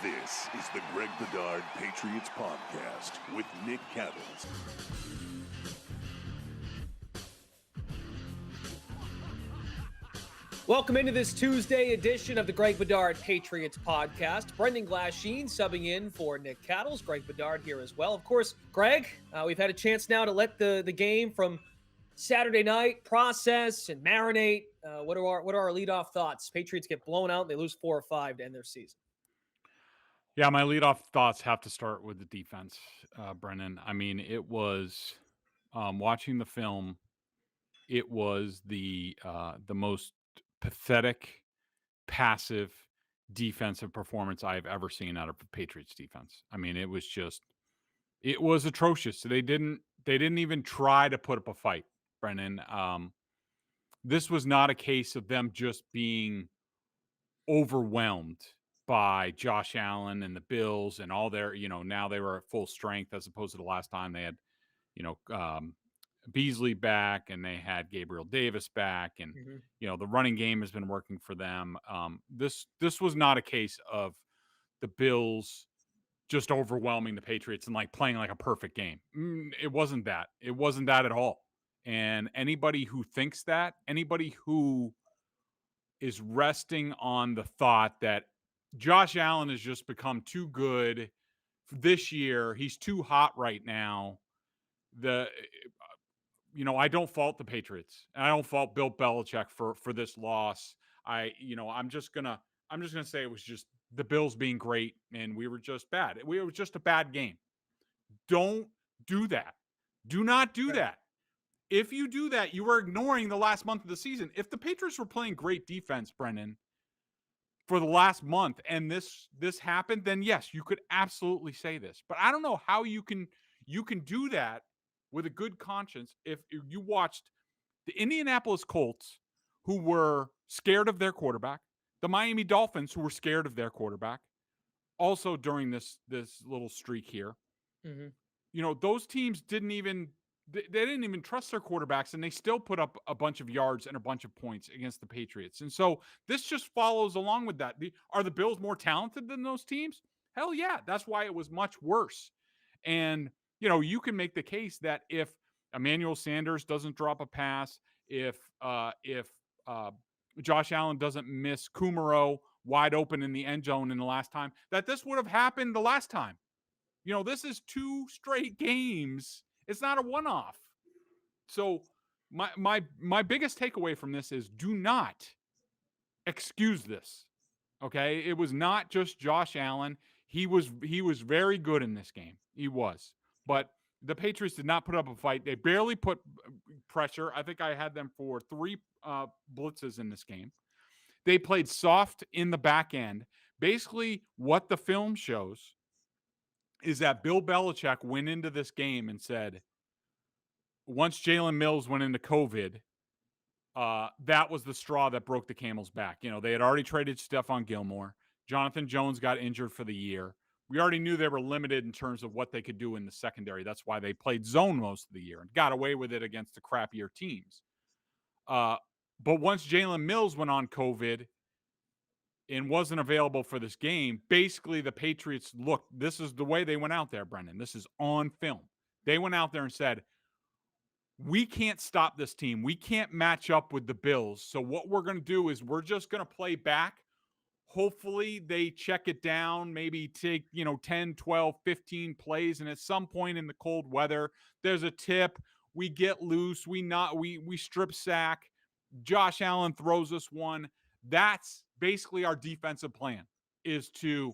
This is the Greg Bedard Patriots Podcast with Nick Cattles. Welcome into this Tuesday edition of the Greg Bedard Patriots Podcast. Brendan Glasheen subbing in for Nick Cattles. Greg Bedard here as well. Of course, Greg, we've had a chance now to let the game from Saturday night process and marinate. What are our leadoff thoughts? Patriots get blown out. They lose 4 or 5 to end their season. Yeah, my leadoff thoughts have to start with the defense, Brennan. I mean, it was watching the film. It was the most pathetic, passive defensive performance I've ever seen out of the Patriots defense. I mean, it was atrocious. They didn't even try to put up a fight, Brennan. This was not a case of them just being overwhelmed by Josh Allen and the Bills and all their, now they were at full strength as opposed to the last time they had, Beasley back and they had Gabriel Davis back and, the running game has been working for them. This was not a case of the Bills just overwhelming the Patriots and like playing like a perfect game. It wasn't that. It wasn't that at all. And anybody who thinks that, anybody who is resting on the thought that Josh Allen has just become too good this year. He's too hot right now. I don't fault the Patriots. And I don't fault Bill Belichick for this loss. I'm just gonna say it was just the Bills being great and we were just bad. It was just a bad game. Don't do that. Do not do that. If you do that, you are ignoring the last month of the season. If the Patriots were playing great defense, Brendan, for the last month and this happened, then yes, you could absolutely say this. But I don't know how you can do that with a good conscience if you watched the Indianapolis Colts, who were scared of their quarterback, the Miami Dolphins, who were scared of their quarterback, also during this little streak here. Those teams didn't even trust their quarterbacks, and they still put up a bunch of yards and a bunch of points against the Patriots. And so this just follows along with that. Are the Bills more talented than those teams? Hell yeah. That's why it was much worse. And, you can make the case that if Emmanuel Sanders doesn't drop a pass, if Josh Allen doesn't miss Kumaro wide open in the end zone in the last time, that this would have happened the last time. This is 2 straight games. It's not a one-off. So my biggest takeaway from this is do not excuse this. Okay? It was not just Josh Allen. He was very good in this game. He was. But the Patriots did not put up a fight. They barely put pressure. I think I had them for 3 blitzes in this game. They played soft in the back end. Basically, what the film shows is that Bill Belichick went into this game and said, once Jalen Mills went into COVID, that was the straw that broke the camel's back. They had already traded Stephon Gilmore. Jonathan Jones got injured for the year. We already knew they were limited in terms of what they could do in the secondary. That's why they played zone most of the year and got away with it against the crappier teams. But once Jalen Mills went on COVID and wasn't available for this game, basically the Patriots, look, this is the way they went out there, Brendan. This is on film. They went out there and said, we can't stop this team. We can't match up with the Bills. So what we're going to do is we're just going to play back. Hopefully they check it down, maybe take, 10, 12, 15 plays. And at some point in the cold weather, there's a tip. We get loose. We strip sack. Josh Allen throws us one. That's basically our defensive plan, is to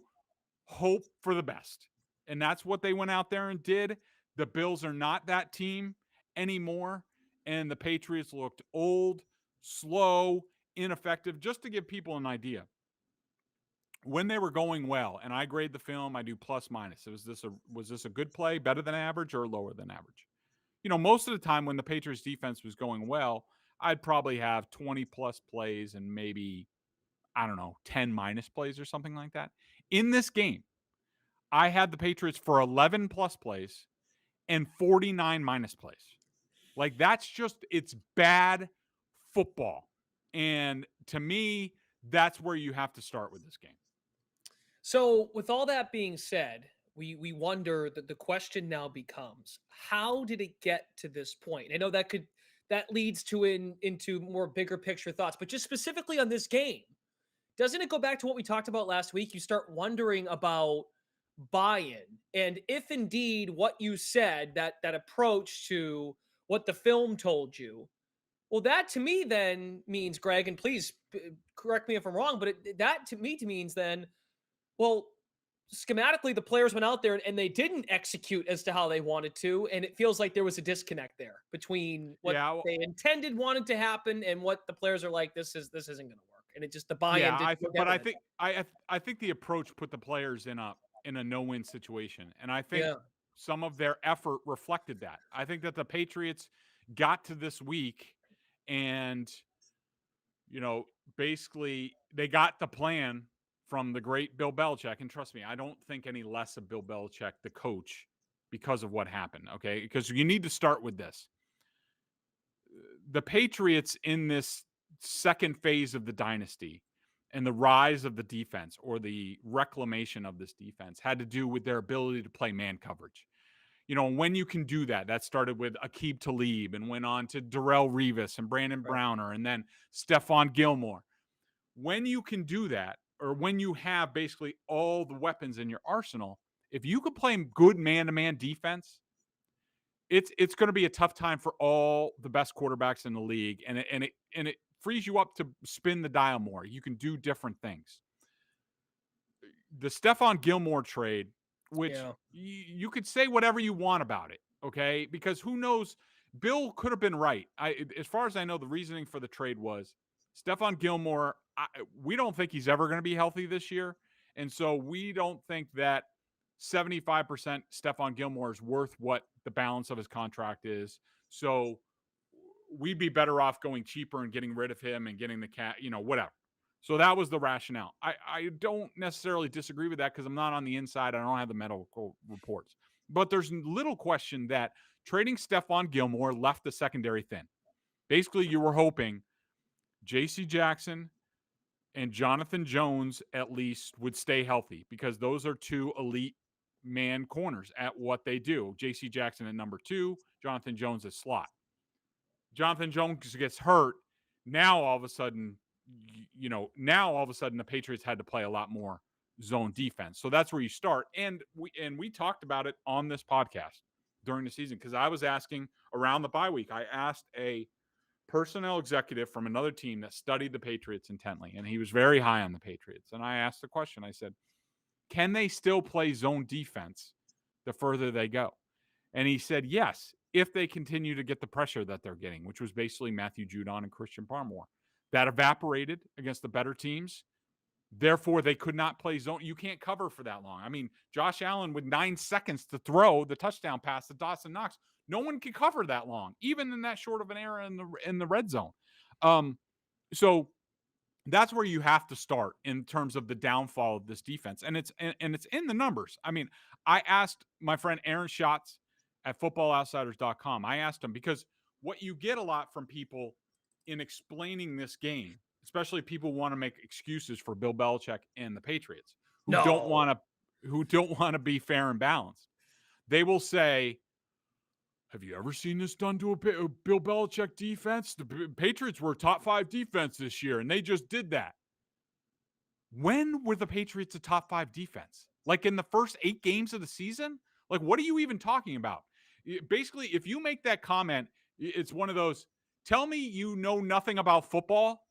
hope for the best. And that's what they went out there and did. The Bills are not that team anymore. And the Patriots looked old, slow, ineffective. Just to give people an idea, when they were going well, and I grade the film, I do plus minus. Was this a good play, better than average, or lower than average? Most of the time when the Patriots defense was going well, I'd probably have 20 plus plays and maybe, 10 minus plays or something like that. In this game, I had the Patriots for 11 plus plays and 49 minus plays. Like, it's bad football. And to me, that's where you have to start with this game. So, with all that being said, we wonder that the question now becomes, how did it get to this point? I know that leads to into more bigger picture thoughts, but just specifically on this game, doesn't it go back to what we talked about last week? You start wondering about buy-in, and if indeed what you said, that approach to what the film told you, well, that to me then means, Greg, and please correct me if I'm wrong, but that to me means then, well, schematically, the players went out there and they didn't execute as to how they wanted to, and it feels like there was a disconnect there between what they intended wanted to happen and what the players are like. This isn't going to work, and it just the buy-in. Yeah, I think the approach put the players in a no-win situation, and I think some of their effort reflected that. I think that the Patriots got to this week, and basically they got the plan from the great Bill Belichick. And trust me, I don't think any less of Bill Belichick, the coach, because of what happened. Okay. Because you need to start with this. The Patriots in this second phase of the dynasty and the rise of the defense, or the reclamation of this defense, had to do with their ability to play man coverage. When you can do that, that started with Aqib Talib and went on to Darrelle Revis and Brandon Browner and then Stephon Gilmore. When you can do that, or when you have basically all the weapons in your arsenal, if you could play good man-to-man defense, it's going to be a tough time for all the best quarterbacks in the league, and it frees you up to spin the dial more. You can do different things. The Stephon Gilmore trade, which you could say whatever you want about it, okay? Because who knows? Bill could have been right. As far as I know, the reasoning for the trade was Stephon Gilmore, we don't think he's ever going to be healthy this year. And so we don't think that 75% Stephon Gilmore is worth what the balance of his contract is. So we'd be better off going cheaper and getting rid of him and getting the cat, whatever. So that was the rationale. I don't necessarily disagree with that because I'm not on the inside. I don't have the medical reports. But there's little question that trading Stephon Gilmore left the secondary thin. Basically, you were hoping J.C. Jackson and Jonathan Jones at least would stay healthy, because those are two elite man corners at what they do. J.C. Jackson at number 2, Jonathan Jones at slot. Jonathan Jones gets hurt. Now all of a sudden, the Patriots had to play a lot more zone defense. So that's where you start. And we talked about it on this podcast during the season, because I was asking around the bye week. I asked a personnel executive from another team that studied the Patriots intently, and he was very high on the Patriots. And I asked the question, I said, can they still play zone defense the further they go? And he said, yes, if they continue to get the pressure that they're getting, which was basically Matthew Judon and Christian Barmore. That evaporated against the better teams. Therefore, they could not play zone. You can't cover for that long. I mean, Josh Allen with 9 seconds to throw the touchdown pass to Dawson Knox. No one can cover that long, even in that short of an era in the red zone. So that's where you have to start in terms of the downfall of this defense, and it's in the numbers. I mean, I asked my friend Aaron Schatz at FootballOutsiders.com. I asked him, because what you get a lot from people in explaining this game, especially people want to make excuses for Bill Belichick and the Patriots, who don't want to be fair and balanced. They will say, have you ever seen this done to a Bill Belichick defense? The Patriots were a top 5 defense this year, and they just did that. When were the Patriots a top 5 defense? Like in the first 8 games of the season? Like, what are you even talking about? Basically, if you make that comment, it's one of those, tell me you know nothing about football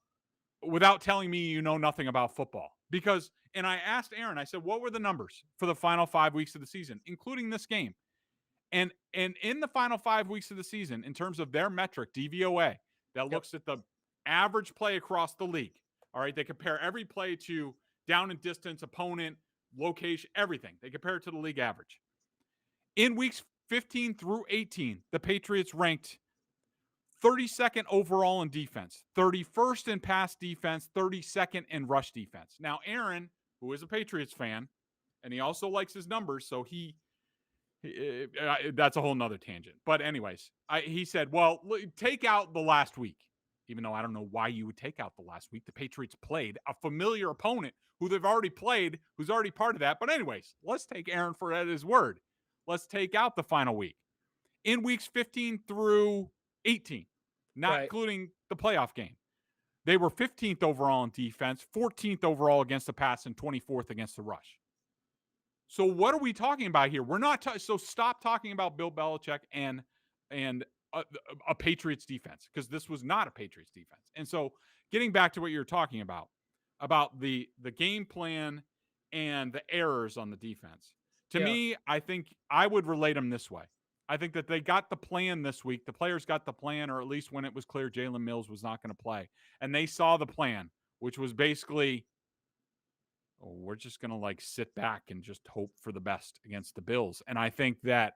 without telling me you know nothing about football. Because, and I asked Aaron, I said, what were the numbers for the final 5 weeks of the season, including this game? And in the final 5 weeks of the season, in terms of their metric, DVOA, that looks at the average play across the league. All right, they compare every play to down and distance, opponent, location, everything. They compare it to the league average. In weeks 15 through 18, the Patriots ranked 32nd overall in defense, 31st in pass defense, 32nd in rush defense. Now, Aaron, who is a Patriots fan, and he also likes his numbers, so that's a whole nother tangent. But anyways, he said, well, take out the last week. even though I don't know why you would take out the last week. The Patriots played a familiar opponent who they've already played, who's already part of that. But anyways, let's take Aaron for at his word. Let's take out the final week. In weeks 15 through 18, not including the playoff game, they were 15th overall in defense, 14th overall against the pass, and 24th against the rush. So what are we talking about here? We're not so stop talking about Bill Belichick and a Patriots defense, because this was not a Patriots defense. And so getting back to what you're talking about the game plan and the errors on the defense. To me, I think I would relate them this way. I think that they got the plan this week. The players got the plan, or at least when it was clear Jalen Mills was not going to play. And they saw the plan, which was basically, we're just going to like sit back and just hope for the best against the Bills. And I think that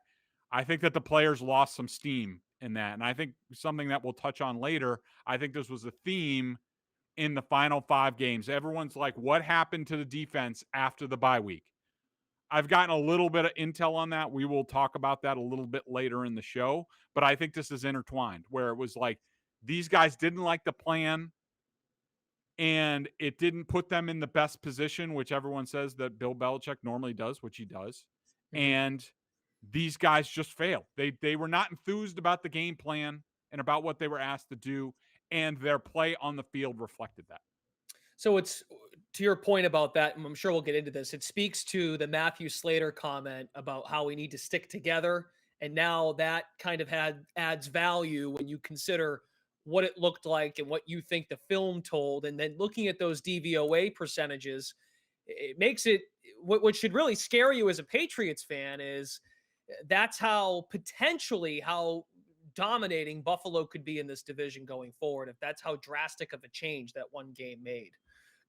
the players lost some steam in that. And I think something that we'll touch on later, I think this was a theme in the final 5 games. Everyone's like, what happened to the defense after the bye week? I've gotten a little bit of intel on that. We will talk about that a little bit later in the show. But I think this is intertwined, where it was like these guys didn't like the plan and it didn't put them in the best position, which everyone says that Bill Belichick normally does, which he does. Mm-hmm. And these guys just failed. They were not enthused about the game plan and about what they were asked to do, and their play on the field reflected that. So it's, to your point about that, and I'm sure we'll get into this, it speaks to the Matthew Slater comment about how we need to stick together. And now that kind of adds value when you consider what it looked like and what you think the film told. And then looking at those DVOA percentages, it makes it, what should really scare you as a Patriots fan is that's how dominating Buffalo could be in this division going forward, if that's how drastic of a change that one game made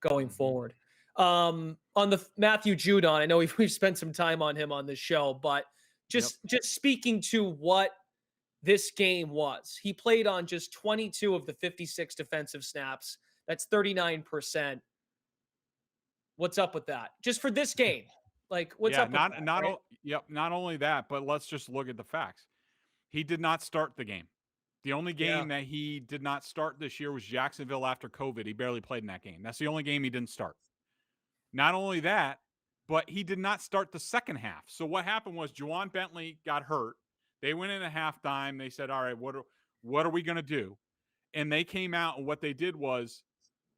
going forward. On the Matthew Judon, I know we've spent some time on him on this show, but just speaking to what this game was, he played on just 22 of the 56 defensive snaps. That's 39%. What's up with that? Just for this game, like what's up? Not only that, but let's just look at the facts. He did not start the game. The only game that he did not start this year was Jacksonville after COVID. He barely played in that game. That's the only game he didn't start. Not only that, but he did not start the second half. So what happened was Juwan Bentley got hurt. They went in at halftime. They said, all right, what are we going to do? And they came out, and what they did was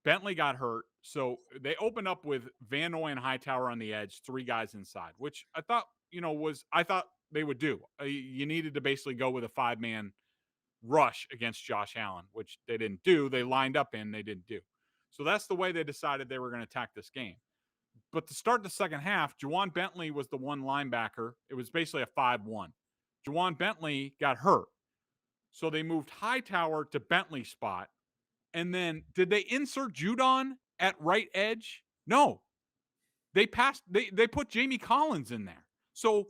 Bentley got hurt. So they opened up with Van Noy and Hightower on the edge, 3 guys inside, which I thought they would do. You needed to basically go with a 5-man rush against Josh Allen, which they didn't do. They lined up in, they didn't do. So that's the way they decided they were going to attack this game. But to start the second half, Juwan Bentley was the one linebacker. It was basically a 5-1. Juwan Bentley got hurt. So they moved Hightower to Bentley's spot. And then did they insert Judon at right edge? No. They put Jamie Collins in there. So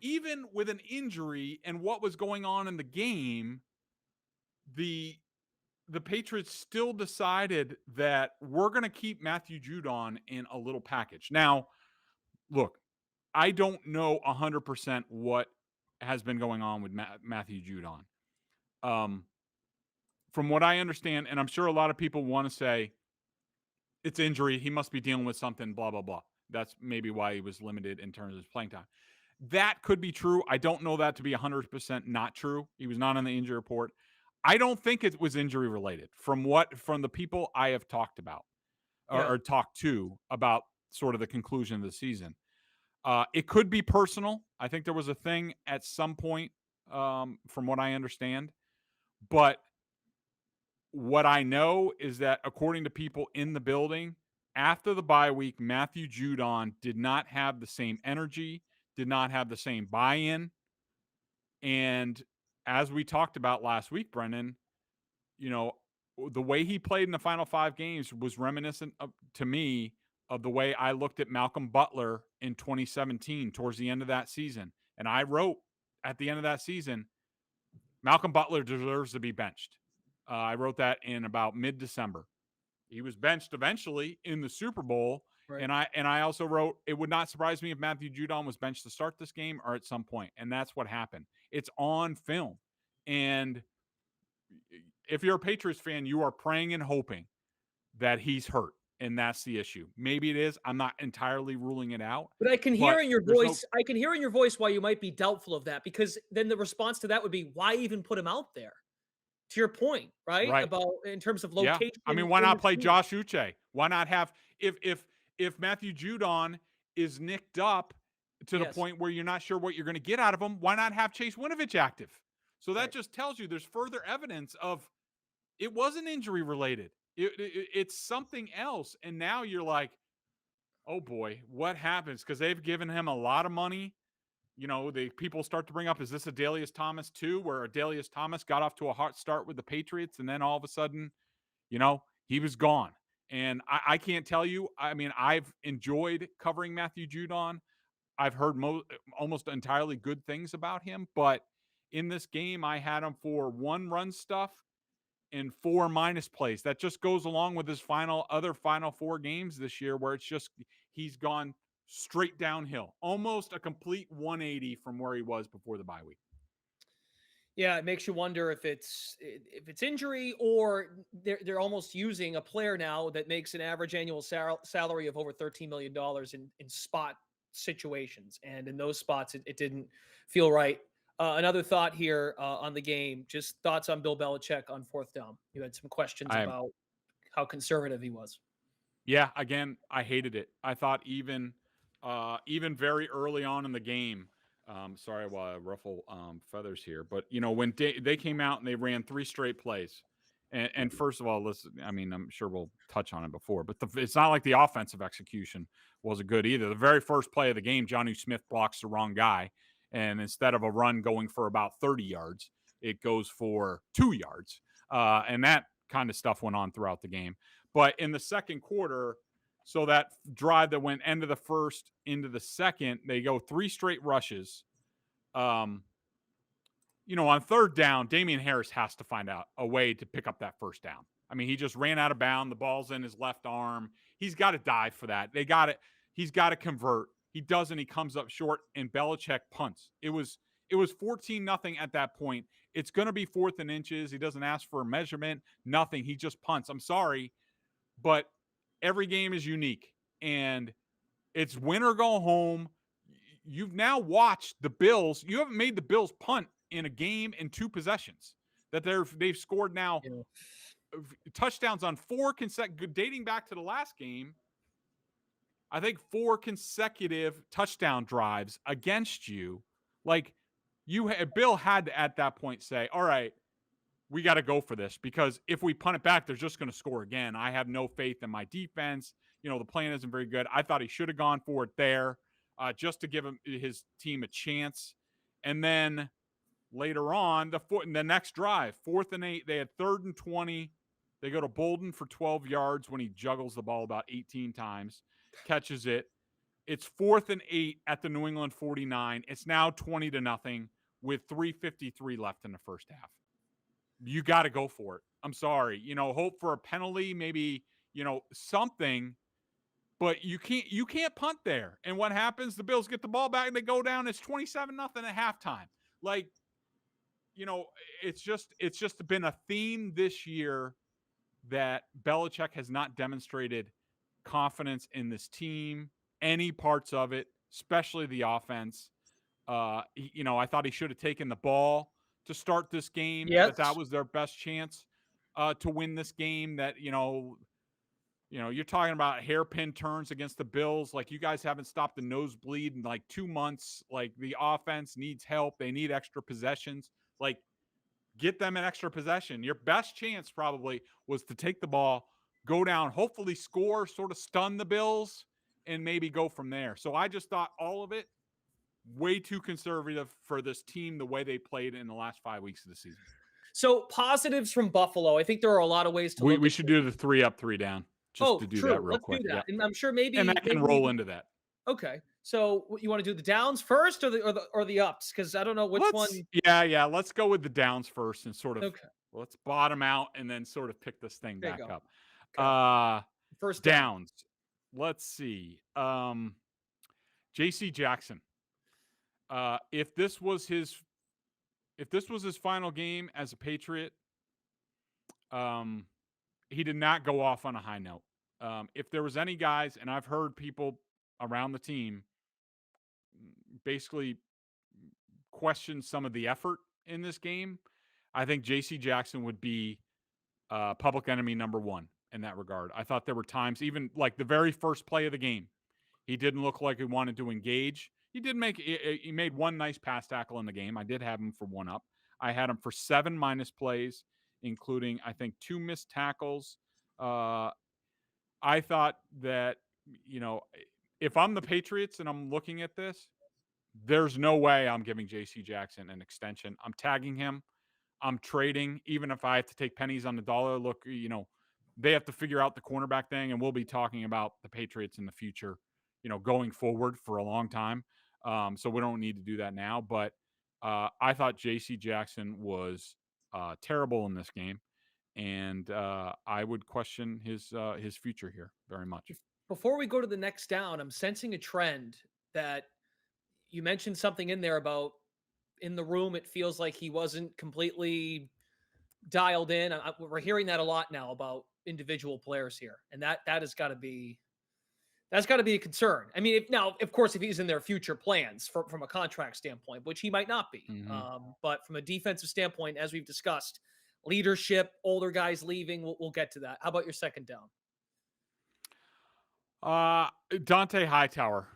even with an injury and what was going on in the game, the Patriots still decided that we're going to keep Matthew Judon in a little package. Now, look, I don't know 100% what has been going on with Matthew Judon. From what I understand, and I'm sure a lot of people want to say it's injury, he must be dealing with something, blah, blah, blah. That's maybe why he was limited in terms of his playing time. That could be true. I don't know that to be 100% not true. He was not on the injury report. I don't think it was injury related from the people I have talked about or talked to about sort of the conclusion of the season. It could be personal. I think there was a thing at some point, from what I understand. But what I know is that according to people in the building, after the bye week, Matthew Judon did not have the same energy, did not have the same buy-in. And as we talked about last week, Brendan, the way he played in the final 5 games was reminiscent to me of the way I looked at Malcolm Butler in 2017 towards the end of that season. And I wrote at the end of that season, Malcolm Butler deserves to be benched. I wrote that in about mid-December. He was benched eventually in the Super Bowl. Right. And I also wrote, it would not surprise me if Matthew Judon was benched to start this game or at some point. And that's what happened. It's on film. And if you're a Patriots fan, you are praying and hoping that he's hurt, and that's the issue. Maybe it is. I'm not entirely ruling it out. But I can hear in your there's voice. I can hear in your voice why you might be doubtful of that, because then the response to that would be, why even put him out there? To your point, right? Right. About in terms of Yeah. location. I mean, why in not the play team. Josh Uche? Why not have if Matthew Judon is nicked up to the Yes. point where you're not sure what you're going to get out of him, why not have Chase Winovich active? So that Right. just tells you there's further evidence of it wasn't injury related. It's something else. And now you're like, oh boy, what happens? Because they've given him a lot of money. You know, the people start to bring up, is this Adalius Thomas too, where Adalius Thomas got off to a hot start with the Patriots and then all of a sudden, you know, he was gone. And I can't tell you, I mean, I've enjoyed covering Matthew Judon. I've heard almost entirely good things about him, but in this game, I had him for 1 run stuff and 4 minus plays. That just goes along with his final 4 games this year, where it's just he's gone straight downhill, almost a complete 180 from where he was before the bye week. Yeah, it makes you wonder if it's injury, or they're almost using a player now that makes an average annual salary of over $13 million in spot situations, and in those spots it didn't feel right. Another thought here on the game, just thoughts on Bill Belichick on 4th down. You had some questions about how conservative he was. Yeah, again, I hated it. I thought even very early on in the game, sorry while I ruffle feathers here, but you know, when they came out and they ran 3 straight plays, and first of all, listen, I mean, I'm sure we'll touch on it before, but it's not like the offensive execution wasn't good either. The very first play of the game, Jonnu Smith blocks the wrong guy, and instead of a run going for about 30 yards, it goes for 2 yards, and that kind of stuff went on throughout the game. But in the second quarter, so that drive that went end of the first into the second, they go 3 straight rushes. You know, on 3rd down, Damian Harris has to find out a way to pick up that 1st down. I mean, he just ran out of bounds. The ball's in his left arm. He's got to dive for that. They got it. He's got to convert. He doesn't. He comes up short, and Belichick punts. It was 14-0 at that point. It's going to be 4th and inches. He doesn't ask for a measurement, nothing. He just punts. I'm sorry, but every game is unique, and it's win or go home. You've now watched the Bills. You haven't made the Bills punt in a game in 2 possessions. That they've scored now touchdowns on 4 consecutive, dating back to the last game. I think 4 consecutive touchdown drives against you. Like, Bill had to at that point say, all right, we got to go for this, because if we punt it back, they're just going to score again. I have no faith in my defense. You know, the plan isn't very good. I thought he should have gone for it there, just to give his team a chance. And then later on, the next drive, 4th and 8, they had 3rd and 20. They go to Bolden for 12 yards when he juggles the ball about 18 times, catches it. It's 4th and 8 at the New England 49. It's now 20-0 with 3:53 left in the first half. You got to go for it. I'm sorry. You know, hope for a penalty, maybe, you know, something, but you can't punt there. And what happens? The Bills get the ball back and they go down. It's 27-0 at halftime. Like, you know, it's just been a theme this year that Belichick has not demonstrated confidence in this team, any parts of it, especially the offense. You know, I thought he should have taken the ball to start this game. Yes. That was their best chance to win this game. That, you know, you're talking about hairpin turns against the Bills. Like, you guys haven't stopped the nosebleed in like 2 months. Like, the offense needs help. They need extra possessions. Like, get them an extra possession. Your best chance probably was to take the ball, go down, hopefully score, sort of stun the Bills, and maybe go from there. So I just thought all of it way too conservative for this team, the way they played in the last 5 weeks of the season. So positives from Buffalo. I think there are a lot of ways to look. We should do the 3 up, 3 down. Just to do true. that real Let's quick. do that. Yeah. And I'm sure maybe that can roll into that. Okay. So you want to do the downs first or the ups? Because I don't know which one. Yeah. Let's go with the downs first and sort of let's bottom out and then sort of pick this thing back up. Okay. First downs. Let's see. JC Jackson. If this was his final game as a Patriot, He did not go off on a high note. If there was any guys, and I've heard people around the team basically question some of the effort in this game, I think J.C. Jackson would be public enemy number one in that regard. I thought there were times, even like the very first play of the game, he didn't look like he wanted to engage. He made one nice pass tackle in the game. I did have him for one up. I had him for 7 minus plays, including, I think, 2 missed tackles. I thought that, if I'm the Patriots and I'm looking at this, there's no way I'm giving J.C. Jackson an extension. I'm tagging him. I'm trading, even if I have to take pennies on the dollar. Look, they have to figure out the cornerback thing, and we'll be talking about the Patriots in the future, going forward for a long time. So we don't need to do that now. But I thought J.C. Jackson was terrible in this game, and I would question his future here very much. Before we go to the next down, I'm sensing a trend that you mentioned something in there about in the room. It feels like he wasn't completely dialed in. We're hearing that a lot now about individual players here, and that has got to be a concern. I mean, of course, if he's in their future plans from a contract standpoint, which he might not be, but from a defensive standpoint, as we've discussed, leadership, older guys leaving, we'll get to that. How about your second down? Dante Hightower.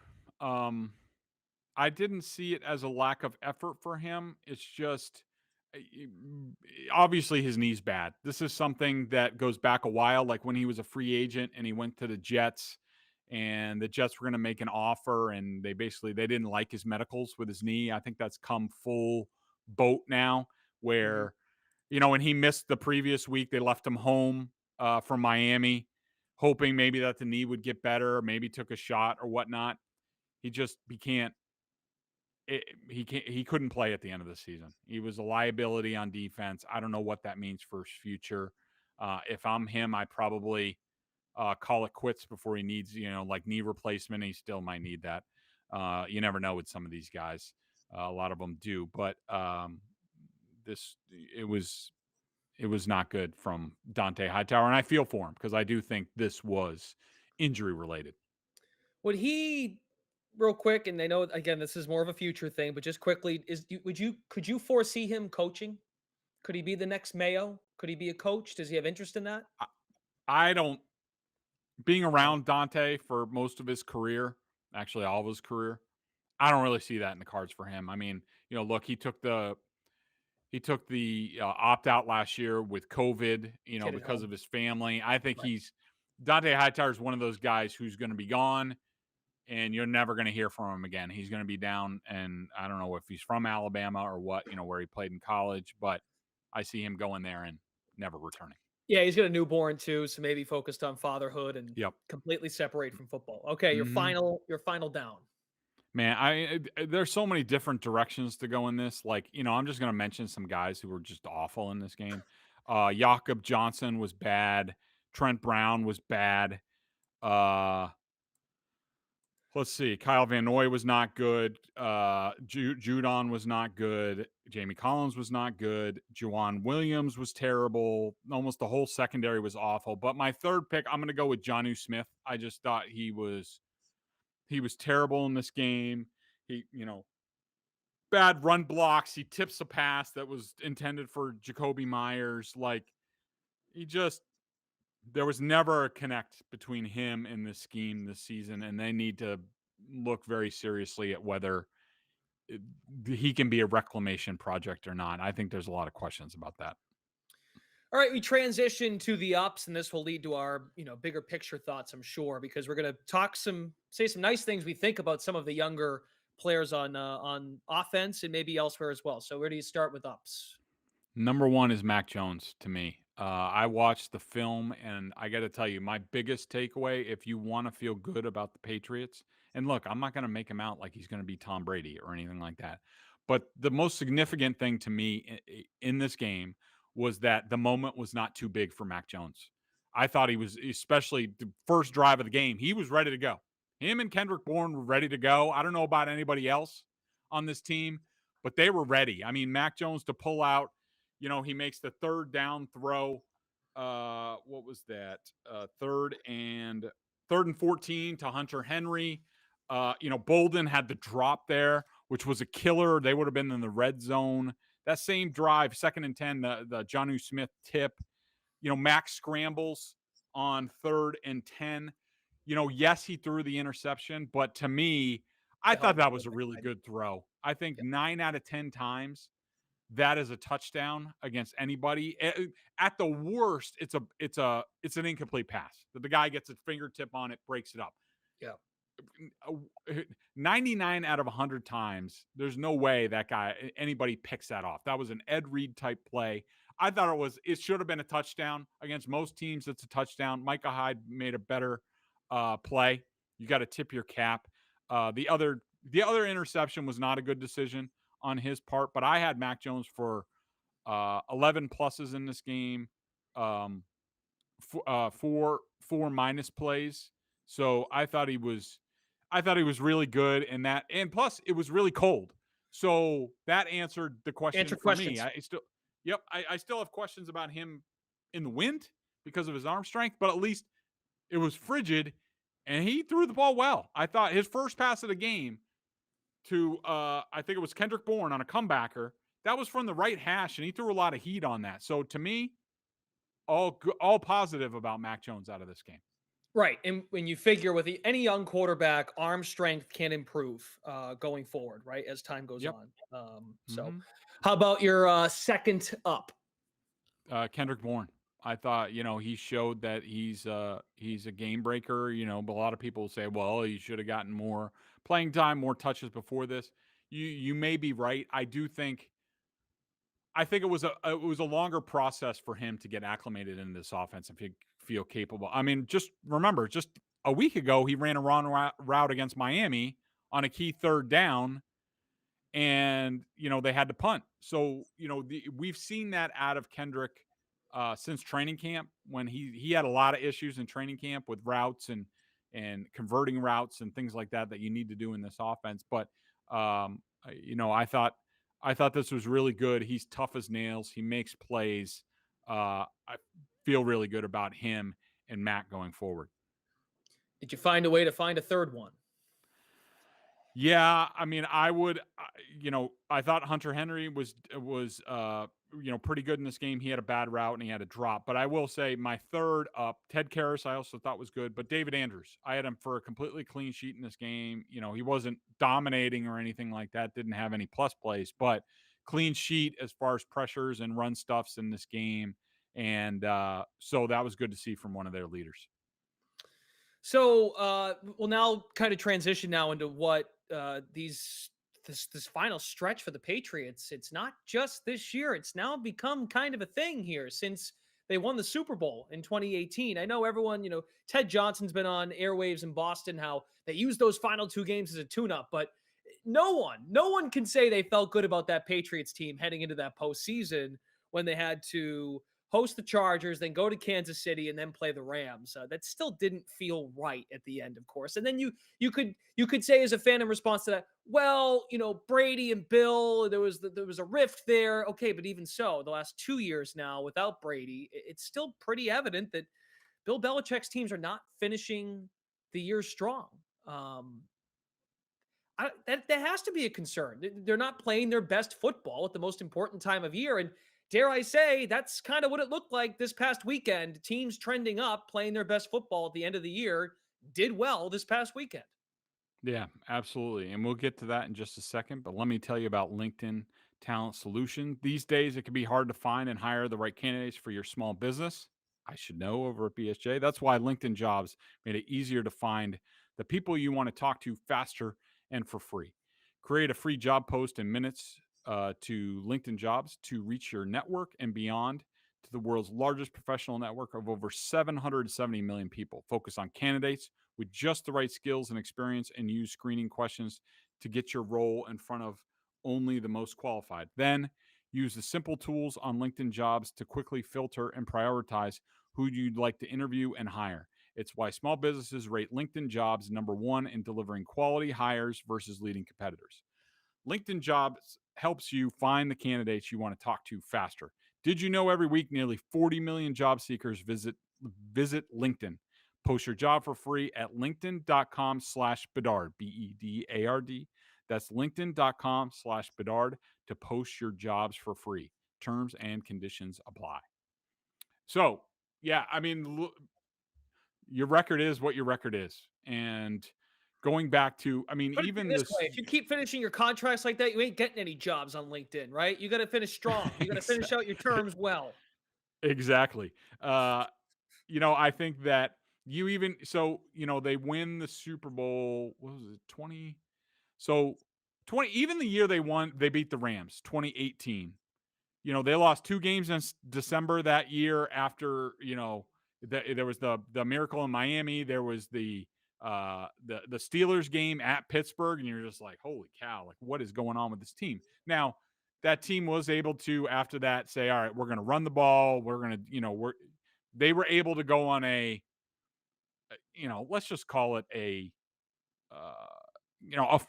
I didn't see it as a lack of effort for him. It's just, obviously his knee's bad. This is something that goes back a while, like when he was a free agent and he went to the Jets, and the Jets were going to make an offer, and they didn't like his medicals with his knee. I think that's come full boat now, where, when he missed the previous week, they left him home from Miami, hoping maybe that the knee would get better, maybe took a shot or whatnot. He couldn't play at the end of the season. He was a liability on defense. I don't know what that means for his future. If I'm him, I probably call it quits before he needs, like knee replacement. He still might need that. You never know with some of these guys. A lot of them do, but it was not good from Dante Hightower, and I feel for him because I do think this was injury related. Would he, real quick, and I know again this is more of a future thing, but just quickly, could you foresee him coaching? Could he be the next Mayo? Could he be a coach? Does he have interest in that? I don't. Being around Dante for most of his career, actually all of his career, I don't really see that in the cards for him. I mean, look, he took the opt out last year with COVID, because of his family. I think Dante Hightower is one of those guys who's going to be gone, and you're never going to hear from him again. He's going to be down, and I don't know if he's from Alabama or what, where he played in college, but I see him going there and never returning. Yeah, he's got a newborn too, so maybe focused on fatherhood and completely separate from football. Okay, your final down. Man, there's so many different directions to go in this. Like, I'm just going to mention some guys who were just awful in this game. Jakob Johnson was bad. Trent Brown was bad. Let's see. Kyle Van Noy was not good. Judon was not good. Jamie Collins was not good. Juwan Williams was terrible. Almost the whole secondary was awful. But my third pick, I'm going to go with Jonnu Smith. I just thought he was terrible in this game. He, bad run blocks. He tips a pass that was intended for Jacoby Myers. Like, there was never a connect between him and this scheme this season, and they need to look very seriously at whether he can be a reclamation project or not. I think there's a lot of questions about that. All right, we transition to the ups, and this will lead to our, bigger picture thoughts, I'm sure, because we're going to say some nice things we think about some of the younger players on offense and maybe elsewhere as well. So where do you start with ups? Number one is Mac Jones to me. I watched the film, and I got to tell you, my biggest takeaway, if you want to feel good about the Patriots, and look, I'm not going to make him out like he's going to be Tom Brady or anything like that, but the most significant thing to me in this game was that the moment was not too big for Mac Jones. I thought he was, especially the first drive of the game, he was ready to go. Him and Kendrick Bourne were ready to go. I don't know about anybody else on this team, but they were ready. I mean, Mac Jones to pull out, he makes the third down throw what was that? Third and 14 to Hunter Henry. Bolden had the drop there, which was a killer. They would have been in the red zone. That same drive, 2nd and 10, the Jonnu Smith tip. Max scrambles on 3rd and 10. Yes, he threw the interception, but to me, I thought that was a really good throw. I think 9 out of 10 times that is a touchdown against anybody. At the worst, it's an incomplete pass. That the guy gets a fingertip on it, breaks it up. Yeah. 99 out of 100 times, there's no way anybody picks that off. That was an Ed Reed type play. I thought it should have been a touchdown. Against most teams, it's a touchdown. Micah Hyde made a better play. You got to tip your cap. The other interception was not a good decision on his part, but I had Mac Jones for 11 pluses in this game, 4 minus plays. So I thought he was really good in that, and plus it was really cold. So that answered the question for me. I still have questions about him in the wind because of his arm strength, but at least it was frigid, and he threw the ball well. I thought his first pass of the game to I think it was Kendrick Bourne on a comebacker, that was from the right hash, and he threw a lot of heat on that. So to me, all positive about Mac Jones out of this game. Right. And when you figure with any young quarterback, arm strength can improve going forward, right, as time goes on. So how about your second up? Kendrick Bourne. I thought, he showed that he's a game breaker, but a lot of people say, well, he should have gotten more playing time, more touches before this. You may be right. I think it was a longer process for him to get acclimated in this offense and feel capable. I mean, just remember, just a week ago, he ran a wrong route against Miami on a key 3rd down, and, they had to punt. So, we've seen that out of Kendrick since training camp, when he had a lot of issues in training camp with routes and converting routes and things like that you need to do in this offense. But, I thought this was really good. He's tough as nails. He makes plays. I feel really good about him and Mac going forward. Did you find a way to find a third one? Yeah, I mean, I would, I thought Hunter Henry was pretty good in this game. He had a bad route and he had a drop. But I will say my third up, Ted Karras, I also thought was good. But David Andrews, I had him for a completely clean sheet in this game. He wasn't dominating or anything like that. Didn't have any plus plays, but clean sheet as far as pressures and run stuffs in this game. And so that was good to see from one of their leaders. So we'll now kind of transition now into what this final stretch for the Patriots. It's not just this year. It's now become kind of a thing here since they won the Super Bowl in 2018. I know everyone, Ted Johnson's been on airwaves in Boston, how they used those final 2 games as a tune-up, but no one can say they felt good about that Patriots team heading into that postseason when they had to host the Chargers, then go to Kansas City, and then play the Rams. That still didn't feel right at the end, of course. And then you could say as a fan in response to that, well, Brady and Bill, there was a rift there. Okay, but even so, the last 2 years now without Brady, it's still pretty evident that Bill Belichick's teams are not finishing the year strong. That has to be a concern. They're not playing their best football at the most important time of year, and dare I say, that's kind of what it looked like this past weekend. Teams trending up, playing their best football at the end of the year, did well this past weekend. Yeah, absolutely. And we'll get to that in just a second. But let me tell you about LinkedIn Talent Solution. These days, it can be hard to find and hire the right candidates for your small business. I should know over at BSJ. That's why LinkedIn Jobs made it easier to find the people you want to talk to faster and for free. Create a free job post in minutes to LinkedIn Jobs to reach your network and beyond to the world's largest professional network of over 770 million people. Focus on candidates with just the right skills and experience and use screening questions to get your role in front of only the most qualified. Then use the simple tools on LinkedIn Jobs to quickly filter and prioritize who you'd like to interview and hire. It's why small businesses rate LinkedIn Jobs #1 in delivering quality hires versus leading competitors. LinkedIn Jobs helps you find the candidates you want to talk to faster. Did you know every week nearly 40 million job seekers visit LinkedIn? Post your job for free at linkedin.com/Bedard, Bedard. That's linkedin.com/Bedard to post your jobs for free. Terms and conditions apply. So, yeah, I mean, your record is what your record is. And going back to, I mean, Put it even this this. way, if you keep finishing your contracts like that, you ain't getting any jobs on LinkedIn, right? You got to finish strong. You got to finish out your terms well. Exactly. I think that they win the Super Bowl. What was it, 20? So 20, even the year they won, they beat the Rams, 2018. They lost 2 games in December that year after, there was the miracle in Miami. There was the Steelers game at Pittsburgh, and you're just like, holy cow, like what is going on with this team? Now, that team was able to, after that, say, all right, we're going to run the ball. We're going to, they were able to go on let's just call it a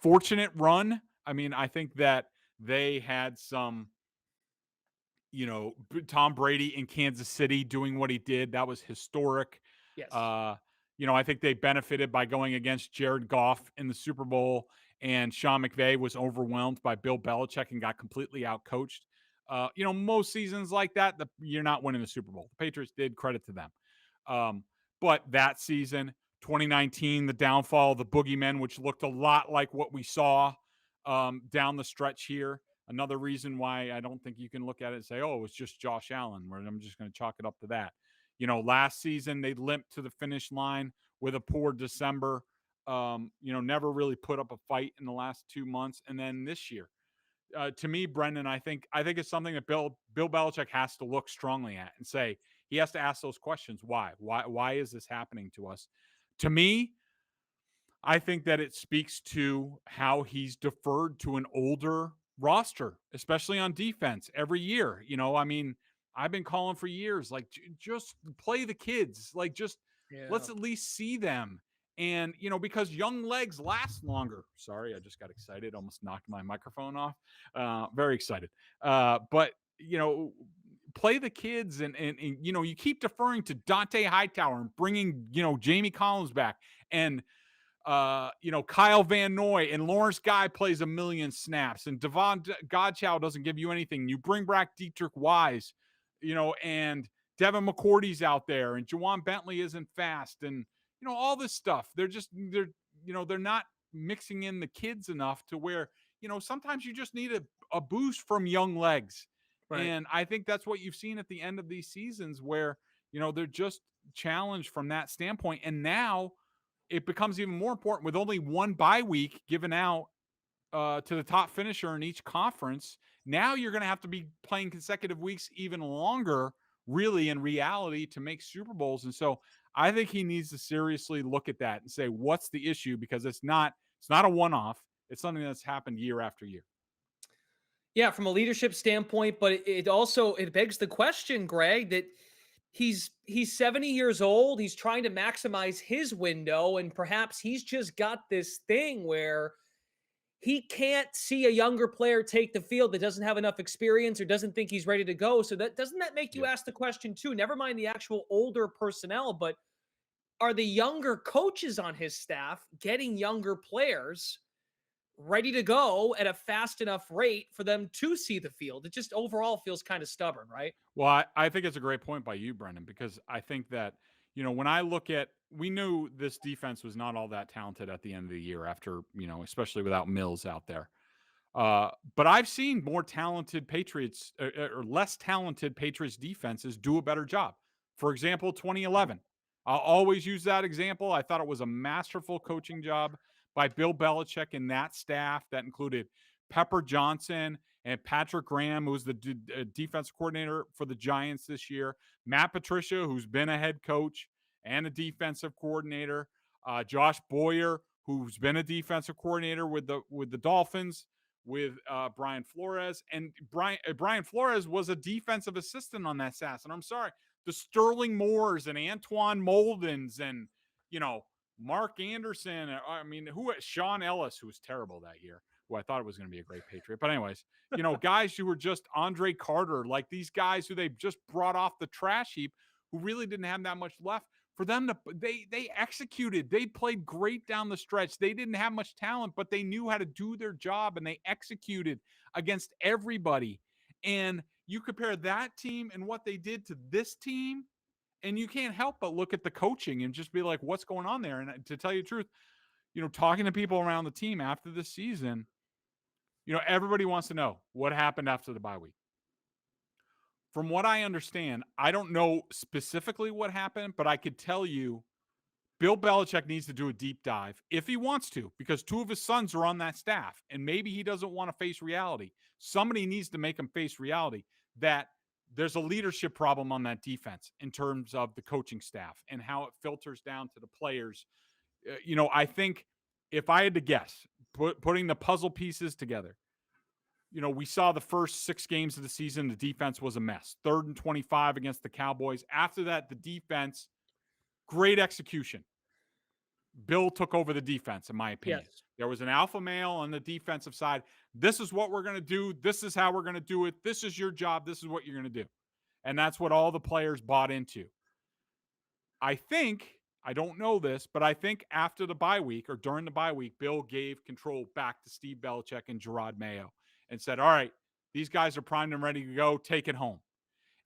fortunate run. I mean, I think that they had some, Tom Brady in Kansas City doing what he did. That was historic. Yes. I think they benefited by going against Jared Goff in the Super Bowl, and Sean McVay was overwhelmed by Bill Belichick and got completely outcoached. Most seasons like that, you're not winning the Super Bowl. The Patriots did, credit to them. But that season, 2019, the downfall of the boogeymen, which looked a lot like what we saw down the stretch here. Another reason why I don't think you can look at it and say, oh, it's just Josh Allen, where I'm just going to chalk it up to that. Last season, they limped to the finish line with a poor December, never really put up a fight in the last 2 months. And then this year, to me, Brendan, I think it's something that Bill Belichick has to look strongly at and say, he has to ask those questions. Why is this happening to us? To me, I think that it speaks to how he's deferred to an older roster, especially on defense every year. I mean, I've been calling for years, like, just play the kids, like, just let's at least see them. And, because young legs last longer. Sorry, I just got excited, almost knocked my microphone off. Very excited. But, play the kids and you keep deferring to Dante Hightower and bringing, Jamie Collins back, and Kyle Van Noy and Lawrence Guy plays a million snaps, and Davon Godchaux doesn't give you anything. You bring back Dietrich Wise, and Devin McCourty's out there, and Juwan Bentley isn't fast, and all this stuff. They're not mixing in the kids enough to where, sometimes you just need a boost from young legs. Right. And I think that's what you've seen at the end of these seasons where, they're just challenged from that standpoint. And now it becomes even more important with only one bye week given out to the top finisher in each conference. Now you're going to have to be playing consecutive weeks even longer, really, in reality, to make Super Bowls. And so I think he needs to seriously look at that and say, what's the issue? Because it's not a one-off. It's something that's happened year after year. Yeah, from a leadership standpoint, but it begs the question, Greg, that he's 70 years old. He's trying to maximize his window, and perhaps he's just got this thing where he can't see a younger player take the field that doesn't have enough experience or doesn't think he's ready to go. So doesn't that make you ask the question too? Never mind the actual older personnel, but are the younger coaches on his staff getting younger players ready to go at a fast enough rate for them to see the field? It just overall feels kind of stubborn, right? Well, I think it's a great point by you, Brendan, because I think that, when I look at, we knew this defense was not all that talented at the end of the year after, especially without Mills out there. But I've seen more talented Patriots or less talented Patriots defenses do a better job. For example, 2011. I'll always use that example. I thought it was a masterful coaching job by Bill Belichick and that staff that included Pepper Johnson and Patrick Graham, who was the defensive coordinator for the Giants this year, Matt Patricia, who's been a head coach and a defensive coordinator, Josh Boyer, who's been a defensive coordinator with the Dolphins, with Brian Flores. And Brian Flores was a defensive assistant on that staff. And I'm sorry, the Sterling Moores and Antoine Moldens and, Mark Anderson. I mean, Sean Ellis, who was terrible that year. who I thought was going to be a great Patriot. But anyways, guys who were just Andre Carter, like these guys who they just brought off the trash heap, who really didn't have that much left. For them to they executed. They played great down the stretch. They didn't have much talent, but they knew how to do their job, and they executed against everybody. And you compare that team and what they did to this team, and you can't help but look at the coaching and just be like, what's going on there? And to tell you the truth, talking to people around the team after the season, everybody wants to know what happened after the bye week. From what I understand, I don't know specifically what happened, but I could tell you Bill Belichick needs to do a deep dive if he wants to, because 2 of his sons are on that staff, and maybe he doesn't want to face reality. Somebody needs to make him face reality that there's a leadership problem on that defense in terms of the coaching staff and how it filters down to the players. I think if I had to guess, putting the puzzle pieces together, we saw the first 6 games of the season, the defense was a mess. 3rd and 25 against the Cowboys. After that, the defense, great execution. Bill took over the defense, in my opinion. Yes. There was an alpha male on the defensive side. This is what we're going to do. This is how we're going to do it. This is your job. This is what you're going to do. And that's what all the players bought into. I don't know this, but I think after the bye week or during the bye week, Bill gave control back to Steve Belichick and Gerard Mayo and said, all right, these guys are primed and ready to go. Take it home.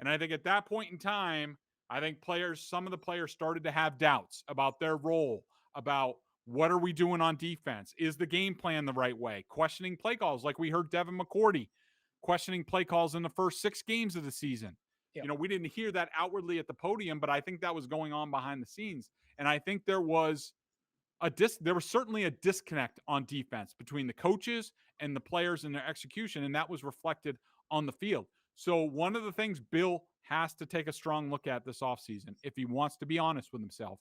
And I think at that point in time, I think some of the players started to have doubts about their role, about what are we doing on defense? Is the game plan the right way? Questioning play calls, like we heard Devin McCourty questioning play calls in the first 6 games of the season. Yep. We didn't hear that outwardly at the podium, but I think that was going on behind the scenes. And I think there was certainly a disconnect on defense between the coaches and the players and their execution, and that was reflected on the field. So one of the things Bill has to take a strong look at this offseason, if he wants to be honest with himself,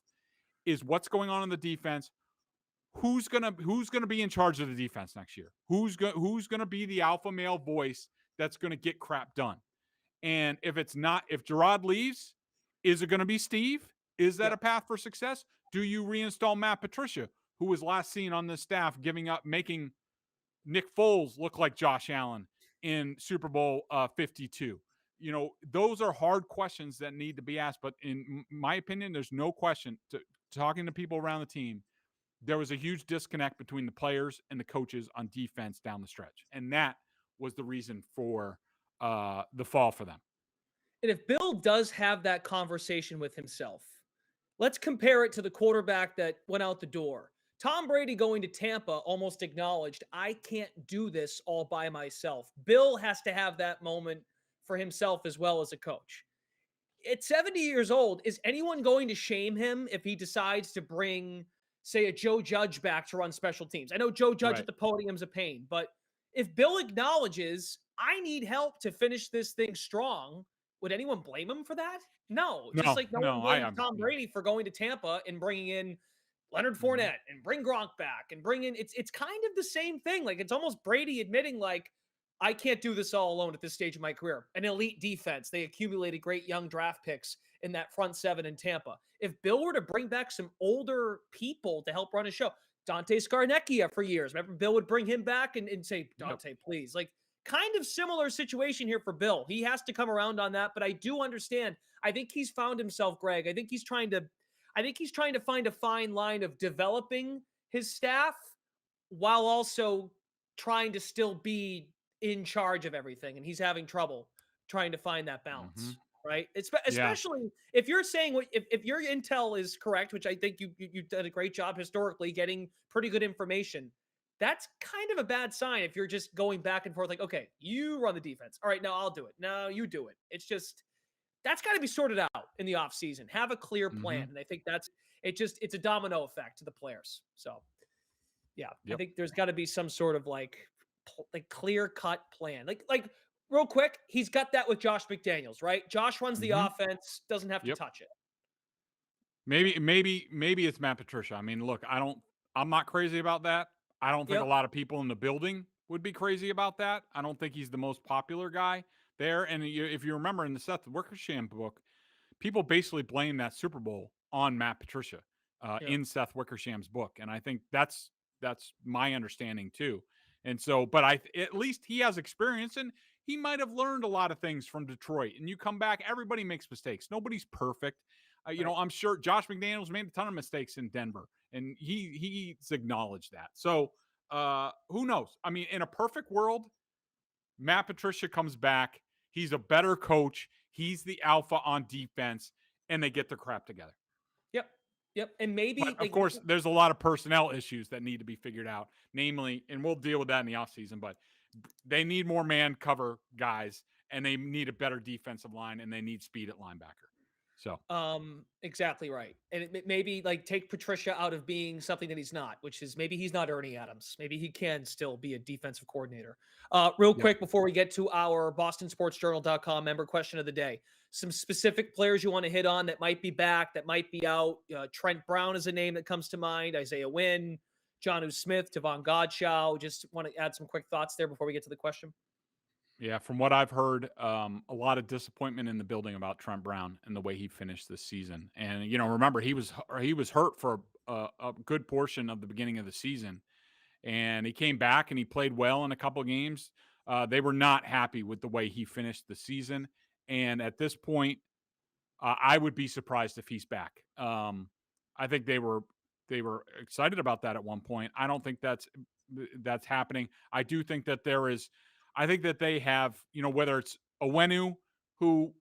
is what's going on in the defense. Who's gonna be in charge of the defense next year? Who's gonna be the alpha male voice that's gonna get crap done? And if Gerard leaves, is it gonna be Steve? Is that a path for success? Do you reinstall Matt Patricia, who was last seen on this staff making Nick Foles look like Josh Allen in Super Bowl 52? Those are hard questions that need to be asked. But in my opinion, there's no question, talking to people around the team, there was a huge disconnect between the players and the coaches on defense down the stretch. And that was the reason for the fall for them. And if Bill does have that conversation with himself, let's compare it to the quarterback that went out the door. Tom Brady going to Tampa almost acknowledged, I can't do this all by myself. Bill has to have that moment for himself as well as a coach. At 70 years old, is anyone going to shame him if he decides to bring, say, a Joe Judge back to run special teams? I know Joe Judge at the podium's a pain, but if Bill acknowledges, I need help to finish this thing strong, would anyone blame him for that? No. Just like no one blamed Tom Brady for going to Tampa and bringing in Leonard Fournette and bring Gronk back and bring in, it's kind of the same thing. Like, it's almost Brady admitting, like, I can't do this all alone at this stage of my career. An elite defense. They accumulated great young draft picks in that front 7 in Tampa. If Bill were to bring back some older people to help run a show, Dante Scarnecchia for years. Remember, Bill would bring him back and say, Dante, please. Like, kind of similar situation here for Bill. He has to come around on that, but I do understand. I think he's found himself, Greg. I think he's trying to find a fine line of developing his staff while also trying to still be in charge of everything. And he's having trouble trying to find that balance, right? Especially if you're saying, if your intel is correct, which I think you've done a great job historically getting pretty good information. That's kind of a bad sign if you're just going back and forth like, okay, you run the defense. All right, now I'll do it. No, you do it. It's just, that's got to be sorted out in the offseason. Have a clear plan. And I think it's a domino effect to the players. So, I think there's got to be some sort of like clear-cut plan. Like real quick, he's got that with Josh McDaniels, right? Josh runs the offense, doesn't have to touch it. Maybe it's Matt Patricia. I mean, look, I'm not crazy about that. I don't think a lot of people in the building would be crazy about that. I don't think he's the most popular guy there. And if you remember in the Seth Wickersham book, people basically blame that Super Bowl on Matt Patricia in Seth Wickersham's book. And I think that's my understanding too. And so, but at least he has experience, and he might have learned a lot of things from Detroit. And you come back, everybody makes mistakes. Nobody's perfect. I'm sure Josh McDaniels made a ton of mistakes in Denver, and he's acknowledged that. So who knows? I mean, in a perfect world, Matt Patricia comes back. He's a better coach. He's the alpha on defense, and they get their crap together. Yep. And maybe, but of course, there's a lot of personnel issues that need to be figured out. Namely, and we'll deal with that in the offseason, but they need more man cover guys, and they need a better defensive line, and they need speed at linebacker. So, exactly right. And it maybe like take Patricia out of being something that he's not, which is maybe he's not Ernie Adams. Maybe he can still be a defensive coordinator. Real quick, before we get to our BostonSportsJournal.com member question of the day, some specific players you want to hit on that might be back, that might be out. Trent Brown is a name that comes to mind. Isaiah Wynn, Jonnu Smith, Davon Godchaux. Just want to add some quick thoughts there before we get to the question. Yeah, from what I've heard, a lot of disappointment in the building about Trent Brown and the way he finished this season. And remember, he was hurt for a good portion of the beginning of the season, and he came back and he played well in a couple of games. They were not happy with the way he finished the season, and at this point, I would be surprised if he's back. I think they were excited about that at one point. I don't think that's happening. I do think that there is. I think that they have, whether it's Onwenu, who,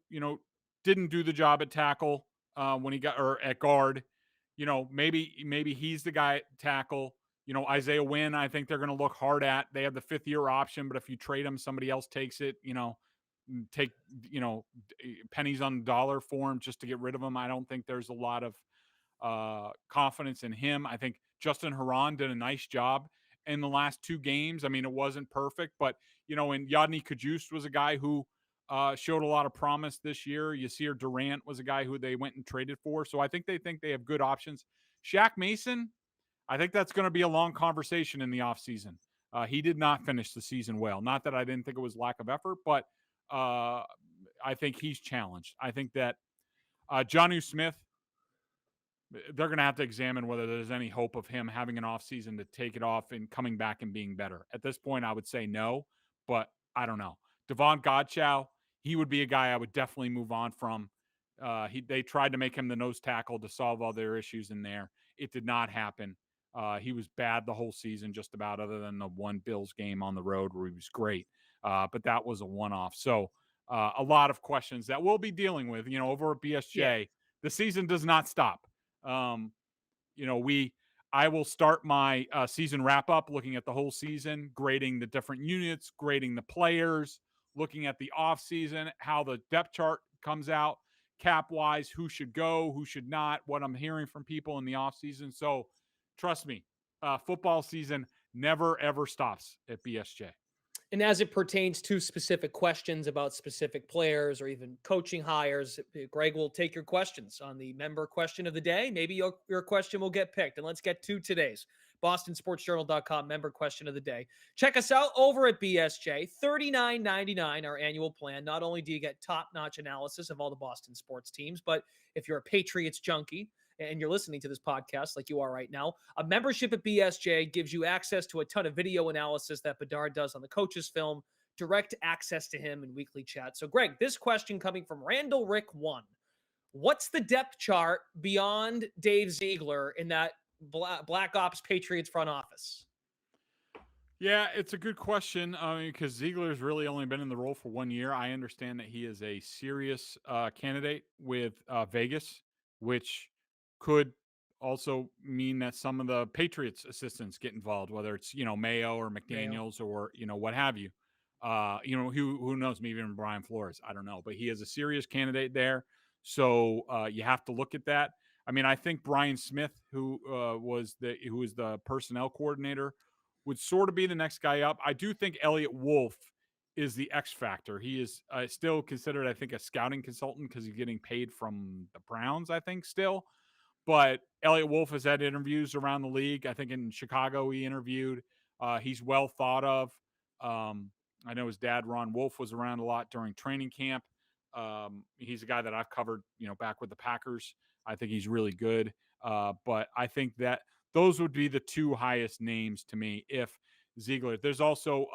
didn't do the job at tackle when he got, or at guard, maybe he's the guy at tackle. Isaiah Wynn, I think they're going to look hard at. They have the 5th-year option, but if you trade him, somebody else takes it, take, pennies on the dollar for him just to get rid of him. I don't think there's a lot of confidence in him. I think Justin Herron did a nice job in the last 2 games. I mean, it wasn't perfect, but, and Yodny Kajust was a guy who showed a lot of promise this year. Yasir Durant was a guy who they went and traded for. So I think they have good options. Shaq Mason, I think that's going to be a long conversation in the offseason. He did not finish the season well. Not that I didn't think it was lack of effort, but I think he's challenged. I think that Jonnu Smith, they're going to have to examine whether there's any hope of him having an offseason to take it off and coming back and being better. At this point, I would say no, but I don't know. Davon Godchaux, he would be a guy I would definitely move on from. They tried to make him the nose tackle to solve all their issues in there. It did not happen. He was bad the whole season, just about, other than the one Bills game on the road where he was great. But that was a one-off. So a lot of questions that we'll be dealing with, over at BSJ. Yeah. The season does not stop. I will start my season wrap up looking at the whole season, grading the different units, grading the players, looking at the off season, how the depth chart comes out, cap wise, who should go, who should not, what I'm hearing from people in the off season. So trust me, football season never, ever stops at BSJ. And as it pertains to specific questions about specific players or even coaching hires, Greg will take your questions on the member question of the day. Maybe your question will get picked. And let's get to today's BostonSportsJournal.com member question of the day. Check us out over at BSJ. $39.99, our annual plan. Not only do you get top-notch analysis of all the Boston sports teams, but if you're a Patriots junkie, and you're listening to this podcast like you are right now, a membership at BSJ gives you access to a ton of video analysis that Bedard does on the coach's film, direct access to him in weekly chat. So, Greg, this question coming from Randall Rick 1. What's the depth chart beyond Dave Ziegler in that Black Ops Patriots front office? Yeah, it's a good question because Ziegler's really only been in the role for 1 year. I understand that he is a serious candidate with Vegas, which could also mean that some of the Patriots assistants get involved, whether it's, Mayo or McDaniels or, what have you. Who knows, maybe even Brian Flores. I don't know, but he is a serious candidate there. So you have to look at that. I mean, I think Brian Smith, who was the personnel coordinator, would sort of be the next guy up. I do think Elliott Wolf is the X factor. He is still considered, I think, a scouting consultant because he's getting paid from the Browns, I think, still. But Elliott Wolf has had interviews around the league. I think in Chicago he interviewed. He's well thought of. I know his dad, Ron Wolf, was around a lot during training camp. He's a guy that I've covered, back with the Packers. I think he's really good. But I think that those would be the 2 highest names to me. If Ziegler. There's also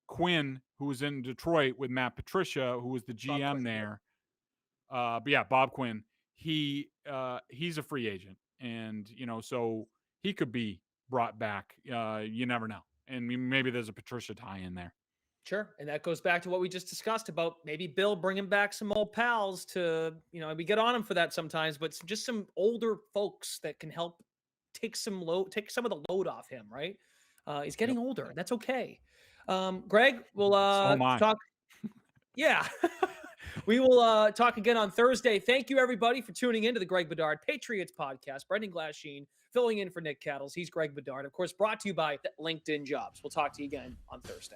Quinn, who was in Detroit with Matt Patricia, who was the GM Quinn, there. But yeah, Bob Quinn. He's a free agent, and so he could be brought back. You never know, and maybe there's a Patricia tie in there. Sure. And that goes back to what we just discussed about maybe Bill bringing back some old pals to, we get on him for that sometimes, but just some older folks that can help take some of the load off him, right? He's getting older. That's okay. Greg, we'll talk. Yeah. We will talk again on Thursday. Thank you, everybody, for tuning in to the Greg Bedard Patriots Podcast. Brendan Glasheen filling in for Nick Cattles. He's Greg Bedard, of course, brought to you by LinkedIn Jobs. We'll talk to you again on Thursday.